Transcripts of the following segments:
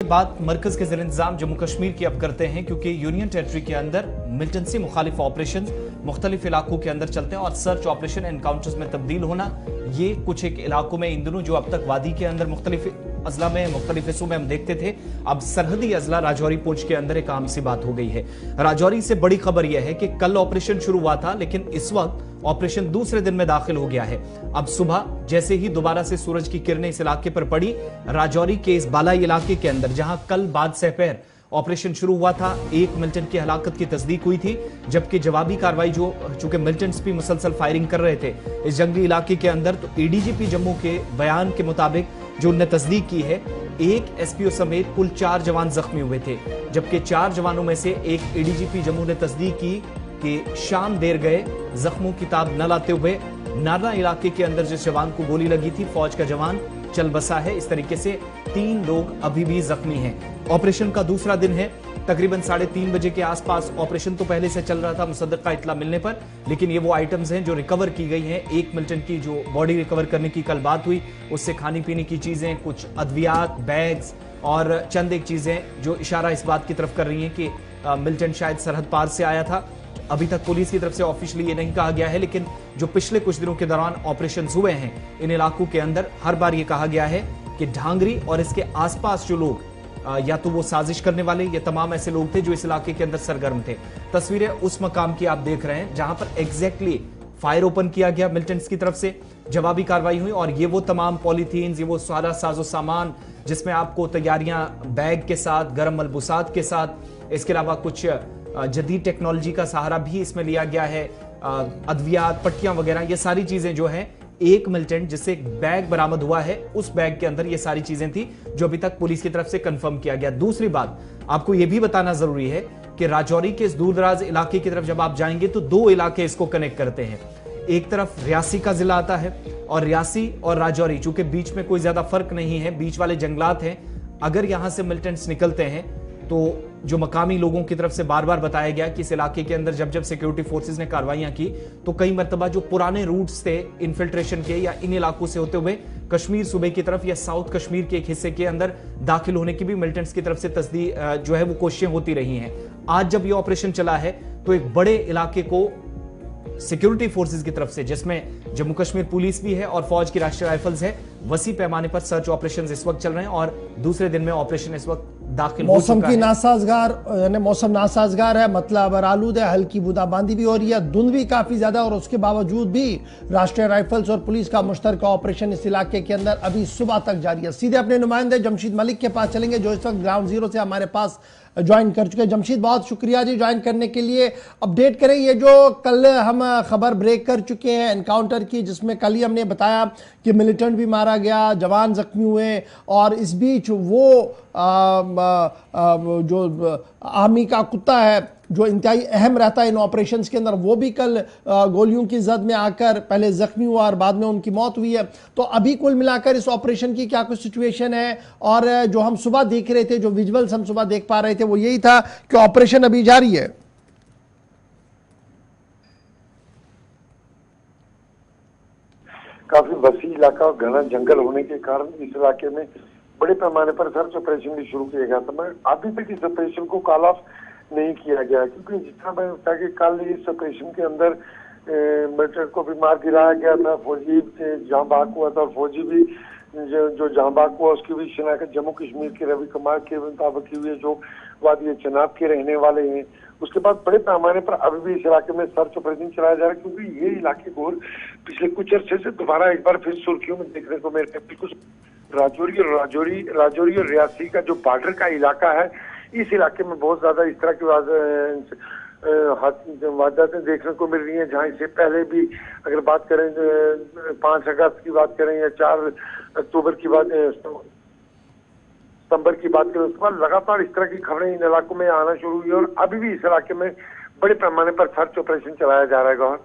बात मरकज के ज़ेर इंतजाम जम्मू कश्मीर की अब करते हैं, क्योंकि यूनियन टेरिटरी के अंदर मिलिटेंसी मुखालिफ ऑपरेशन मुख्तलिफ इलाकों के अंदर चलते हैं और सर्च ऑपरेशन एनकाउंटर्स में तब्दील होना, ये कुछ एक इलाकों में इन दिनों जो अब तक वादी के अंदर मुख्तलिफ अजला में मुख्तलिफ हिस्सों में हम देखते थे, अब सरहदी अजला राजौरी पूंछ के अंदर एक आम सी बात हो गई है। राजौरी से बड़ी खबर यह है कि कल ऑपरेशन शुरू हुआ था, लेकिन इस वक्त ऑपरेशन दूसरे दिन में दाखिल हो गया है। अब सुबह जैसे ही दोबारा से सूरज की किरणें इस इलाके पर पड़ी, राजौरी के इस बालाई इलाके के अंदर जहां कल बाद सहपहर ऑपरेशन शुरू हुआ था, एक मिलिटेंट की हलाकत की तस्दीक हुई थी, जबकि जवाबी कार्रवाई जो चूंकि मिलिटेंट्स भी मुसलसल फायरिंग कर रहे थे इस जंगली इलाके के अंदर, तो एडीजीपी जम्मू के बयान के मुताबिक जो उन्होंने तस्दीक की है, एक एसपीओ समेत कुल 4 जवान जख्मी हुए थे, जबकि 4 जवानों में से एक एडीजीपी जम्मू ने तस्दीक की कि शाम देर गए जख्मों की ताब न लाते हुए नारना इलाके के अंदर जिस जवान को गोली लगी थी, फौज का जवान चल बसा है। इस तरीके से 3 लोग अभी भी जख्मी हैं। ऑपरेशन का दूसरा दिन है, तकरीबन 3:30 बजे के आसपास ऑपरेशन तो पहले से चल रहा था मुसद्दक़ा इत्ला मिलने पर, लेकिन ये वो आइटम्स हैं जो रिकवर की गई हैं। एक मिलिटेंट की जो बॉडी रिकवर करने की कल बात हुई, उससे खाने पीने की चीजें, कुछ अद्वियात, बैग्स और चंद एक चीजें जो इशारा इस बात की तरफ कर रही हैं कि मिलिटेंट शायद सरहद पार से आया था। अभी तक पुलिस की तरफ से ऑफिशियली ये नहीं कहा गया है, लेकिन जो पिछले कुछ दिनों के दौरान ऑपरेशन हुए हैं इन इलाकों के अंदर, हर बार ये कहा गया है कि ढांगरी और इसके आसपास जो लोग या तो वो साजिश करने वाले, ये तमाम ऐसे लोग थे जो इस इलाके के अंदर सरगर्म थे। तस्वीरें उस मकाम की आप देख रहे हैं जहां पर एग्जैक्टली फायर ओपन किया गया मिलिटेंट्स की तरफ से, जवाबी कार्रवाई हुई, और ये वो तमाम पॉलीथीन्स, ये वो सारा साजो सामान जिसमें आपको तैयारियां बैग के साथ, गर्म मलबूसात के साथ, इसके अलावा कुछ जदीद टेक्नोलॉजी का सहारा भी इसमें लिया गया है, अद्वियात, पट्टियां वगैरह, ये सारी चीजें जो हैं, एक मिलिटेंट जिससे एक बैग बरामद हुआ है, उस बैग के अंदर ये सारी चीजें थी जो अभी तक पुलिस की तरफ से कंफर्म किया गया। दूसरी बात आपको यह भी बताना जरूरी है कि राजौरी के इस दूरदराज इलाके की तरफ जब आप जाएंगे तो 2 इलाके इसको कनेक्ट करते हैं। एक तरफ रियासी का जिला आता है और रियासी और राजौरी चूंकि बीच में कोई ज्यादा फर्क नहीं है, बीच वाले जंगलात हैं, अगर यहां से मिलिटेंट्स निकलते हैं तो जो मकामी लोगों की तरफ से बार बार बताया गया कि इस इलाके के अंदर जब जब सिक्योरिटी फोर्सेस ने कार्रवाइयां की तो कई मरतबा जो पुराने रूट्स थे इन्फिल्ट्रेशन के या इन इलाकों से होते हुए कश्मीर सूबे की तरफ या साउथ कश्मीर के एक हिस्से के अंदर दाखिल होने की भी मिलिटेंट्स की तरफ से तस्दीक जो है वो कोशिशें होती रही हैं। आज जब ये ऑपरेशन चला है तो एक बड़े इलाके को सिक्योरिटी फोर्सेस की तरफ से, जिसमें जम्मू कश्मीर पुलिस भी है और फौज की राष्ट्रीय राइफल्स है, वसी पैमाने पर सर्च ऑपरेशन इस वक्त चल रहे हैं और दूसरे दिन में ऑपरेशन इस वक्त दाखिल हो चुका है। मौसम की नासाजगार, यानी मौसम नासाजगार है, मतलब आलूद है, हल्की बूंदाबांदी भी हो रही है, धुंध भी काफी ज्यादा, और उसके बावजूद भी राष्ट्रीय राइफल्स और पुलिस का मुश्तरका ऑपरेशन इस इलाके के अंदर अभी सुबह तक जारी है। सीधे अपने नुमाइंदे जमशीद मलिक के पास चलेंगे जो इस वक्त ग्राउंड जीरो से हमारे पास ज्वाइन कर चुके हैं। जमशीद, बहुत शुक्रिया जी ज्वाइन करने के लिए। अपडेट करें ये जो कल हम खबर ब्रेक कर चुके हैं एनकाउंटर की, जिसमें कल ही हमने बताया कि मिलिटेंट भी मारा गया, जवान जख्मी हुए, और इस बीच वो जो आर्मी का कुत्ता है जो इंतहाई अहम रहता है इन ऑपरेशंस के अंदर, वो भी कल गोलियों की जद में आकर पहले जख्मी हुआ और बाद में उनकी मौत हुई है। तो अभी कुल मिलाकर इस ऑपरेशन की क्या कुछ सिचुएशन है? और जो हम सुबह देख रहे थे, जो विजुअल्स हम सुबह देख पा रहे थे, वो यही था कि ऑपरेशन अभी जारी है। काफी वसी इलाका और घना जंगल होने के कारण इस इलाके में बड़े पैमाने पर सर्च ऑपरेशन भी शुरू किया गया था। मैं अभी तक इस ऑपरेशन को कॉल ऑफ नहीं किया गया, क्योंकि जितना मैं बताया कि कल इस ऑपरेशन के अंदर मिलिटेंट को भी मार गिराया गया था, फौजी जहां बाग हुआ था, और फौजी भी जो जहां बाग हुआ उसकी भी शिनाख्त जम्मू कश्मीर के रवि कुमार के मुताबिक हुई है, जो वादी चनाब के रहने वाले हैं। उसके बाद बड़े पैमाने पर अभी भी इस इलाके में सर्च ऑपरेशन चलाया जा रहा है, क्योंकि ये इलाके को पिछले कुछ अर्से से दोबारा एक बार फिर सुर्खियों में देखने को मेरे बिल्कुल राजौरी और रियासी का जो बॉर्डर का इलाका है, इस इलाके में बहुत ज्यादा इस तरह की वारदातें देखने को मिल रही हैं, जहां इससे पहले भी अगर बात करें 5 अगस्त की बात करें या 4 अक्टूबर की बात, सितंबर की बात करें, उसके बाद लगातार इस तरह की खबरें इन इलाकों में आना शुरू हुई और अभी भी इस इलाके में बड़े पैमाने पर सर्च ऑपरेशन चलाया जा रहा है। गौर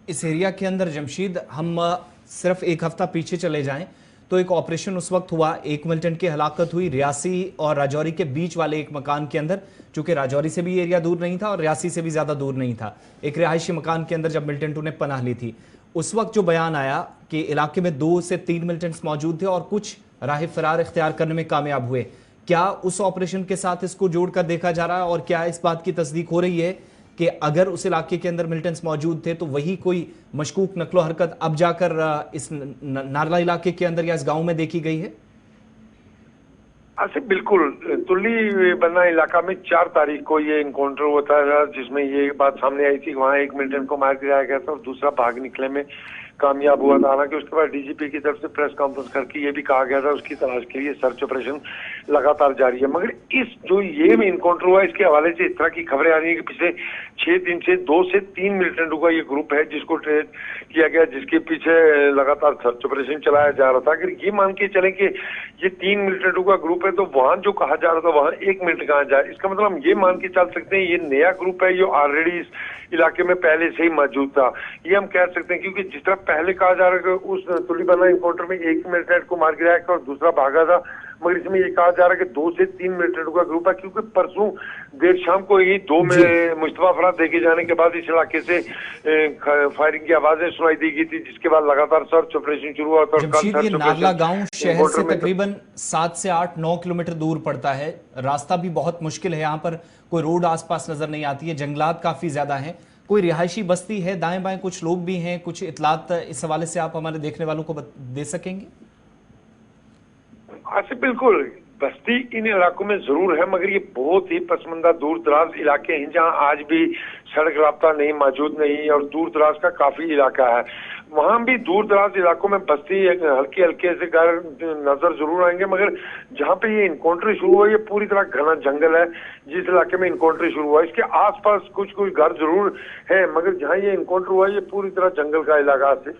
इस एरिया के अंदर जमशीद, हम सिर्फ 1 हफ्ता पीछे चले जाएं तो एक ऑपरेशन उस वक्त हुआ, एक मिलिटेंट की हलाकत हुई रियासी और राजौरी के बीच वाले एक मकान के अंदर, चूंकि राजौरी से भी एरिया दूर नहीं था और रियासी से भी ज्यादा दूर नहीं था, एक रिहायशी मकान के अंदर जब मिलिटेंटों ने पनाह ली थी, उस वक्त जो बयान आया कि इलाके में 2 से 3 मिलिटेंट्स मौजूद थे और कुछ राह फरार इख्तियार करने में कामयाब हुए, क्या उस ऑपरेशन के साथ इसको जोड़कर देखा जा रहा है और क्या इस बात की तस्दीक हो रही है कि अगर उस इलाके के अंदर मिलिटेंट्स मौजूद थे तो वही कोई मशकूक नकलो हरकत अब जाकर इस नारला इलाके के अंदर या इस गांव में देखी गई है? आसिफ, बिल्कुल। तुल्ली बन्ना इलाका में 4 तारीख को ये इनकाउंटर हुआ था, जिसमें ये बात सामने आई थी, वहाँ एक मिलिटेंट को मार गिराया गया था और दूसरा भाग निकले में कामयाब हुआ था। हालांकि उसके बाद डीजीपी की तरफ से प्रेस कॉन्फ्रेंस करके ये भी कहा गया था उसकी तलाश के लिए सर्च ऑपरेशन लगातार जारी है। मगर इस जो ये इनकाउंटर हुआ, इसके हवाले से इस तरह की खबरें आ रही है कि पिछले 6 दिन से 2 से 3 मिलिटेंटों का ये ग्रुप है जिसको ट्रेन किया गया, जिसके पीछे लगातार सर्च ऑपरेशन चलाया जा रहा था। अगर ये मान के चले कि ये 3 मिलिटेंटों का ग्रुप है तो वहां जो कहा जा रहा था वहां 1 मिनट कहा जाए, इसका मतलब हम ये मान के चल सकते हैं ये नया ग्रुप है, ये ऑलरेडी इस इलाके में पहले से ही मौजूद था, ये हम कह सकते हैं। क्योंकि जिस तरह पहले कहा जा रहा है कि उस तुल्लीबन्ना इनकाउंटर में एक मिलिटेंट को मार गिराया और दूसरा भागा था, मगर इसमें ये कहा जा रहा है कि 2 से 3 मिलिटेंटों का ग्रुप है। क्योंकि परसों देर शाम को ही 2 में मुश्तबा अफराद देखे जाने के बाद इस इलाके से फायरिंग की आवाजें सुनाई दी गई थी, जिसके बाद लगातार सर्च ऑपरेशन शुरू हुआ था। जमशीद, ये नारला गांव शहर से तकरीबन 7 से 8-9 किलोमीटर दूर पड़ता है, रास्ता भी बहुत मुश्किल है, यहाँ पर कोई रोड आसपास नजर नहीं आती है, जंगलात काफी ज्यादा हैं, कोई रिहायशी बस्ती है, दाएं बाएं कुछ लोग भी हैं, कुछ इतलात इस हवाले से आप हमारे देखने वालों को दे सकेंगे? अच्छा, बिल्कुल। बस्ती इन इलाकों में जरूर है, मगर ये बहुत ही पसमंदा दूर दराज इलाके हैं जहां आज भी सड़क राब्ता नहीं मौजूद नहीं, और दूर दराज का काफी इलाका है। वहां भी दूर दराज इलाकों में बस्ती हल्के हल्के से घर नजर जरूर आएंगे, मगर जहां पे ये इनकाउंटर शुरू हुआ ये पूरी तरह घना जंगल है। जिस इलाके में इनकाउंटर शुरू हुआ इसके आसपास कुछ कुछ घर जरूर है, मगर जहां ये इनकाउंटर हुआ ये पूरी तरह जंगल का इलाका है।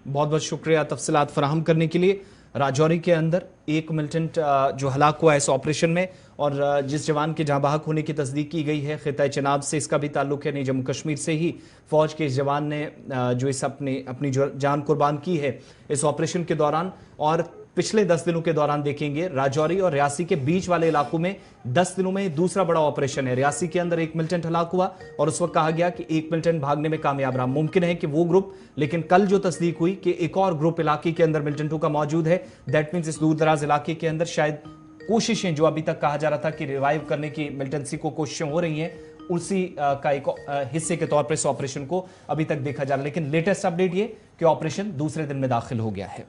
बहुत बहुत शुक्रिया तफसीलात फराहम करने के लिए। राजौरी के अंदर एक मिलिटेंट जो हलाक हुआ है इस ऑपरेशन में, और जिस जवान के जहां बहक होने की तस्दीक की गई है खिता चनाब से, इसका भी ताल्लुक है नहीं जम्मू कश्मीर से ही फौज के इस जवान ने जो इस अपनी जान कुर्बान की है इस ऑपरेशन के दौरान। और पिछले 10 दिनों के दौरान देखेंगे राजौरी और रियासी के बीच वाले इलाकों में 10 दिनों में दूसरा बड़ा ऑपरेशन है। रियासी के अंदर एक मिलिटेंट हलाक हुआ और उस वक्त कहा गया कि एक मिलिटेंट भागने में कामयाब रहा, मुमकिन है कि वो ग्रुप, लेकिन कल जो तस्दीक हुई कि एक और ग्रुप इलाके के अंदर मिलिटेंटों का मौजूद है, दैट मीन्स इस दूर दराज इलाके के अंदर शायद कोशिशें जो अभी तक कहा जा रहा था कि रिवाइव करने की मिलिटेंसी को कोशिशें हो रही हैं, उसी का एक हिस्से के तौर पर इस ऑपरेशन को अभी तक देखा जा रहा है। लेकिन लेटेस्ट अपडेट ये कि ऑपरेशन दूसरे दिन में दाखिल हो गया है।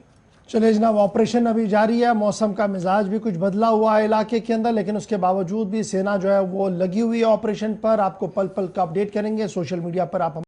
चलिए जनाब, ऑपरेशन अभी जारी है, मौसम का मिजाज भी कुछ बदला हुआ है इलाके के अंदर, लेकिन उसके बावजूद भी सेना जो है वो लगी हुई है ऑपरेशन पर। आपको पल पल का अपडेट करेंगे, सोशल मीडिया पर आप